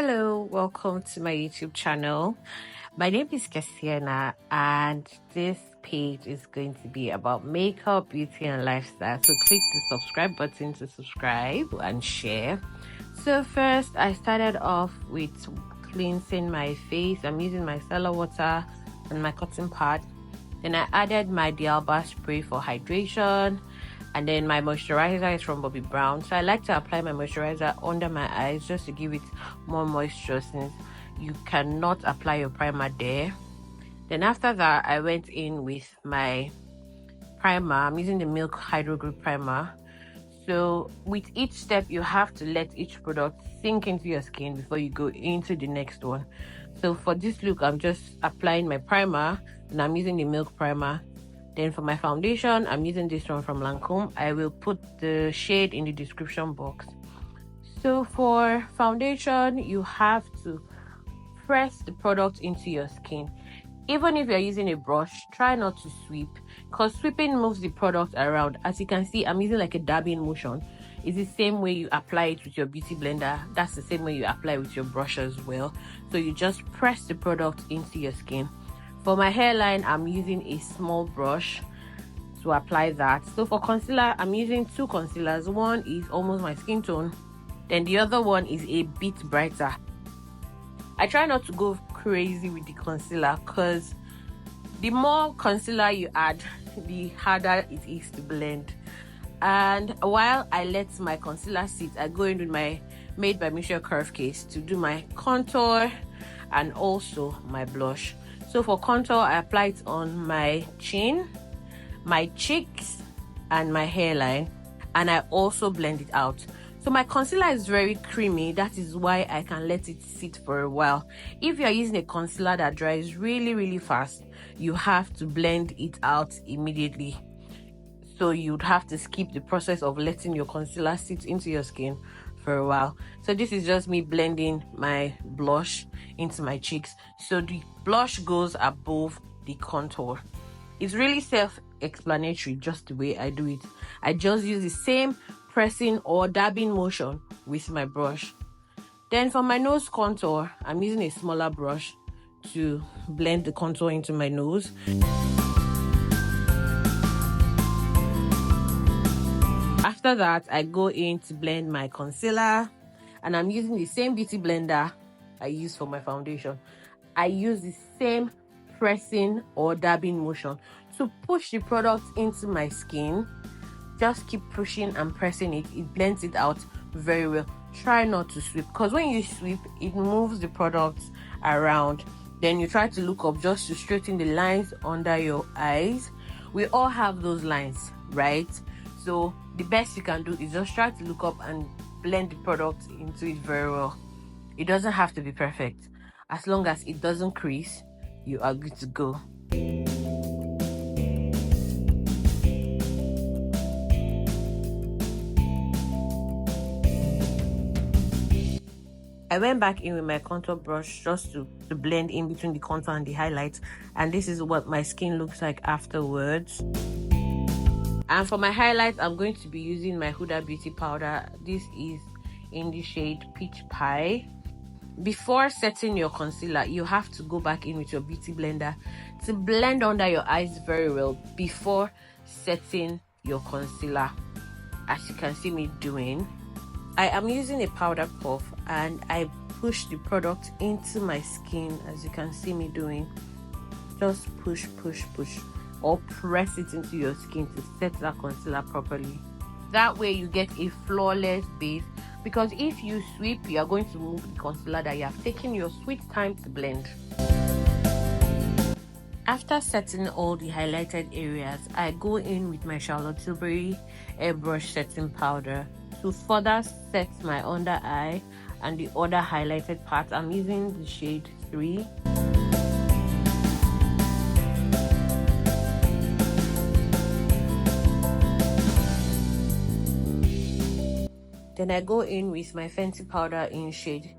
Hello, welcome to my YouTube channel. My name is Cassiana and this page is going to be about makeup, beauty and lifestyle. So click the subscribe button to subscribe and share. So first I started off with cleansing my face. I'm using my micellar water and my cotton pad. Then I added my Dialba spray for hydration. And then my moisturizer is from Bobbi Brown. So I like to apply my moisturizer under my eyes just to give it more moisture, since you cannot apply your primer there. Then after that, I went in with my primer. I'm using the Milk Hydrogrip primer. So with each step, you have to let each product sink into your skin before you go into the next one. So for this look, I'm just applying my primer and I'm using the Milk primer. Then for my foundation, I'm using this one from Lancôme. I will put the shade in the description box. So for foundation, you have to press the product into your skin. Even if you're using a brush, try not to sweep, because sweeping moves the product around. As you can see, I'm using like a dabbing motion. It's the same way you apply it with your beauty blender. That's the same way you apply with your brush as well. So you just press the product into your skin. For my hairline, I'm using a small brush to apply that. So for concealer, I'm using two concealers. One is almost my skin tone, then the other one is a bit brighter. I try not to go crazy with the concealer, because the more concealer you add, the harder it is to blend. And while I let my concealer sit, I go in with my Made by Michelle curve case to do my contour and also my blush. So for contour, I apply it on my chin, my cheeks, and my hairline, and I also blend it out. So my concealer is very creamy. That is why I can let it sit for a while. If you're using a concealer that dries really fast, you have to blend it out immediately. So you'd have to skip the process of letting your concealer sit into your skin for a while. So this is just me blending my blush into my cheeks, so the blush goes above the contour. It's really self-explanatory just the way I do it. I just use the same pressing or dabbing motion with my brush. Then for my nose contour, I'm using a smaller brush to blend the contour into my nose. After that, I go in to blend my concealer, and I'm using the same beauty blender I use for my foundation. I use the same pressing or dabbing motion to push the product into my skin. Just keep pushing and pressing it. It blends it out very well. Try not to sweep, because when you sweep, it moves the product around. Then you try to look up just to straighten the lines under your eyes. We all have those lines, right? So the best you can do is just try to look up and blend the product into it very well. It doesn't have to be perfect. As long as it doesn't crease, you are good to go. I went back in with my contour brush just to blend in between the contour and the highlights, and this is what my skin looks like afterwards. And for my highlights, I'm going to be using my Huda beauty powder. This is in the shade Peach Pie. Before setting your concealer, you have to go back in with your beauty blender to blend under your eyes very well before setting your concealer, as you can see me doing. I am using a powder puff and I push the product into my skin, as you can see me doing. Just push, or press it into your skin to set that concealer properly. That way you get a flawless base, because if you sweep, you are going to move the concealer that you have taken your sweet time to blend. After setting all the highlighted areas, I go in with my Tilbury airbrush setting powder to further set my under eye and the other highlighted part. I'm using the shade 3. Then I go in with my Fenty powder in shade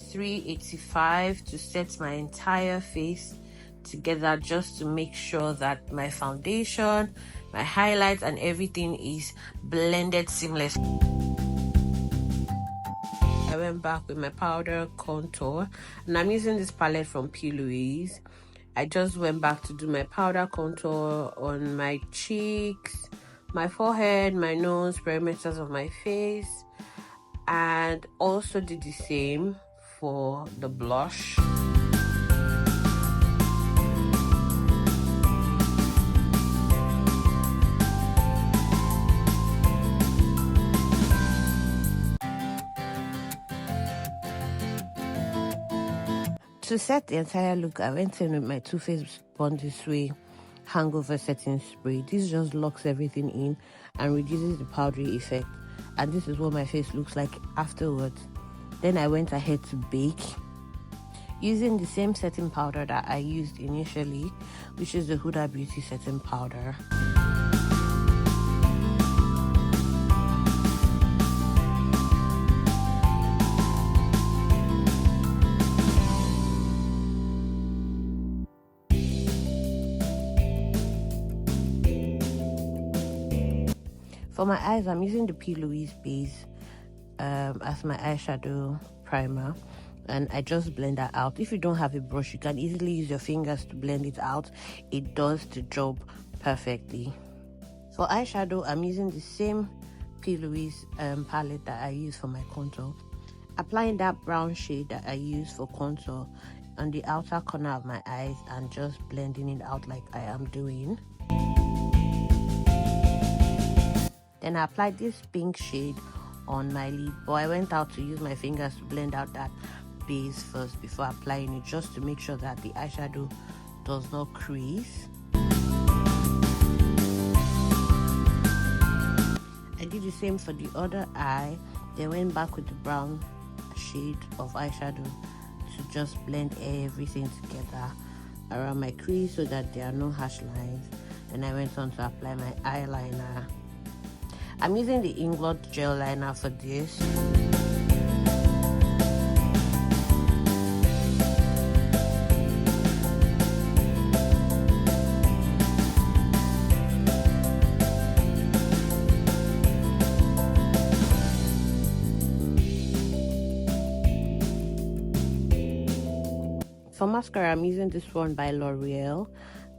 385 to set my entire face together, just to make sure that my foundation, my highlights and everything is blended seamlessly. I went back with my powder contour, and I'm using this palette from P.Louise. I just went back to do my powder contour on my cheeks, my forehead, my nose, perimeters of my face, and also did the same for the blush. To set the entire look, I went in with my Too Faced Born This Way Hangover Setting Spray. This just locks everything in and reduces the powdery effect. And this is what my face looks like afterwards. Then I went ahead to bake using the same setting powder that I used initially, which is the Huda Beauty Setting Powder. For my eyes, I'm using the P.Louise base as my eyeshadow primer, and I just blend that out. If you don't have a brush, you can easily use your fingers to blend it out. It does the job perfectly. For eyeshadow, I'm using the same P.Louise palette that I use for my contour. Applying that brown shade that I use for contour on the outer corner of my eyes and just blending it out like I am doing. Then I applied this pink shade on my lid, but I went out to use my fingers to blend out that base first before applying it, just to make sure that the eyeshadow does not crease. I did the same for the other eye, then went back with the brown shade of eyeshadow to just blend everything together around my crease so that there are no harsh lines. Then I went on to apply my eyeliner. I'm using the Inglot gel liner for this. For mascara, I'm using this one by Loreal.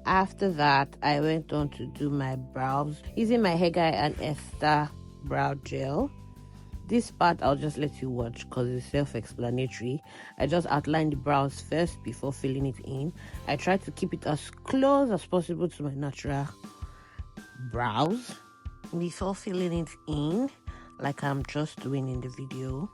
After that, I went on to do my brows using my Hegai Esther brow gel. This part I'll just let you watch because it's self-explanatory. I just outlined the brows first before filling it in. I try to keep it as close as possible to my natural brows before filling it in, like I'm just doing in the video.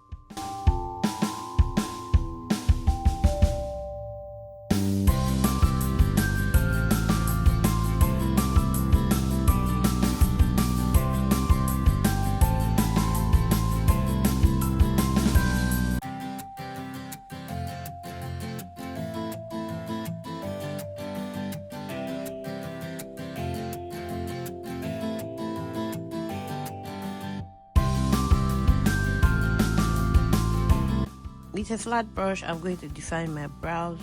With a flat brush, I'm going to define my brows.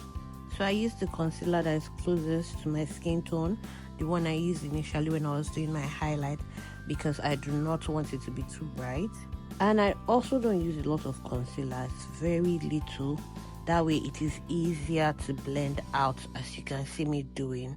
So I used the concealer that is closest to my skin tone, the one I used initially when I was doing my highlight, because I do not want it to be too bright. And I also don't use a lot of concealer, it's very little. That way it is easier to blend out, as you can see me doing.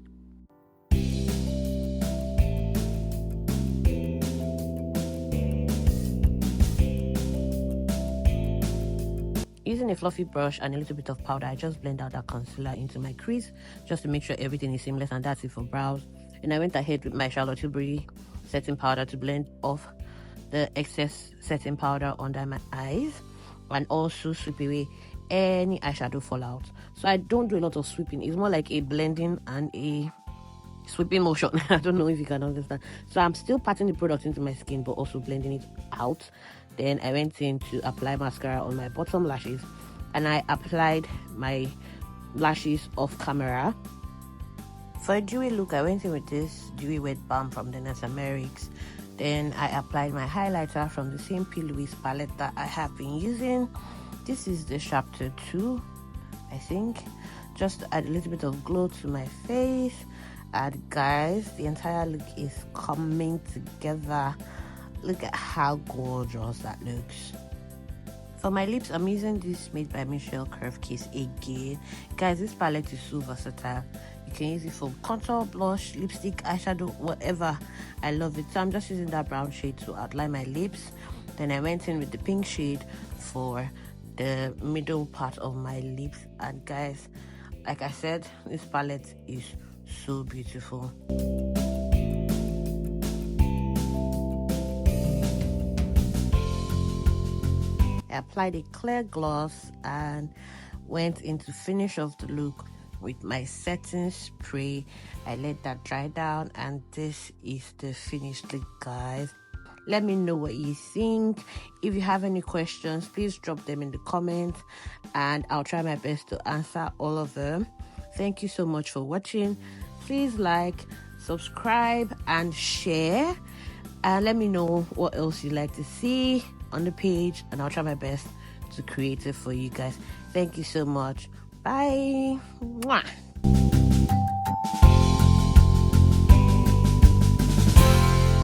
Using a fluffy brush and a little bit of powder, I just blend out that concealer into my crease just to make sure everything is seamless, and that's it for brows. And I went ahead with my Tilbury setting powder to blend off the excess setting powder under my eyes and also sweep away any eyeshadow fallout. So I don't do a lot of sweeping, it's more like a blending and a sweeping motion. I don't know if you can understand. So I'm still patting the product into my skin but also blending it out. Then I went in to apply mascara on my bottom lashes, and I applied my lashes off camera. For a dewy look, I went in with this dewy wet balm from Danessa Myricks. Then I applied my highlighter from the same P.Louise palette that I have been using. This is the chapter 2, I think, just to add a little bit of glow to my face. And guys, the entire look is coming together. Look at how gorgeous that looks. For my lips, I'm using this Made by Michelle Curve Case again. Guys, this palette is so versatile. You can use it for contour, blush, lipstick, eyeshadow, whatever. I love it. So I'm just using that brown shade to outline my lips. Then I went in with the pink shade for the middle part of my lips. And guys, like I said, this palette is so beautiful. I applied a clear gloss and went into finish of the look with my setting spray. I let that dry down, and this is the finished look, guys. Let me know what you think. If you have any questions, please drop them in the comments and I'll try my best to answer all of them. Thank you so much for watching. Please like, subscribe and share, and let me know what else you'd like to see on the page, and I'll try my best to create it for you guys. Thank you so much. Bye. Mwah.